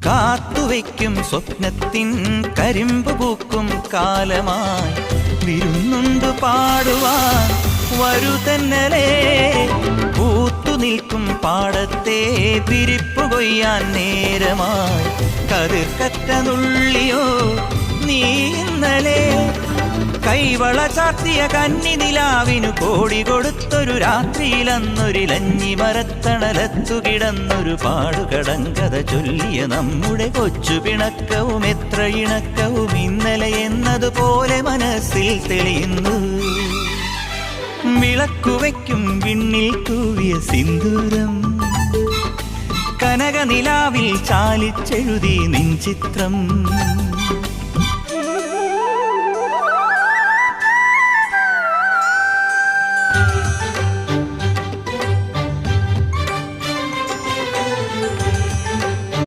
കാത്തുവയ്ക്കും സ്വപ്നത്തിൻ കരിമ്പ് പൂക്കും കാലമായി വിരുന്നുണ്ട് പാടുവാൻ വരുതന്നലേ. പൂത്തു നിൽക്കും പാടത്തെ പിരിപ്പു കൊയ്യാൻ നേരമായി കതിർക്കറ്റ നുള്ളിയോ നീ ഇന്നലെ. കൈവള ചാർത്തിയ കന്നി നിലാവിനു കോടി കൊടുത്തൊരു രാത്രിയിലന്നൊരിലഞ്ഞി മരത്തണലത്തു കിടന്നൊരു പാടുകടങ്കഥ ചൊല്ലിയ നമ്മുടെ കൊച്ചു പിണക്കവും എത്ര ഇണക്കവും ഇന്നലെ എന്നതുപോലെ മനസ്സിൽ തെളിയുന്നു. വിളക്കുവയ്ക്കും വിണ്ണിൽ തൂവിയ സിന്ദൂരം കനകനിലാവിൽ ചാലിച്ചെഴുതി നിൻ ചിത്രം.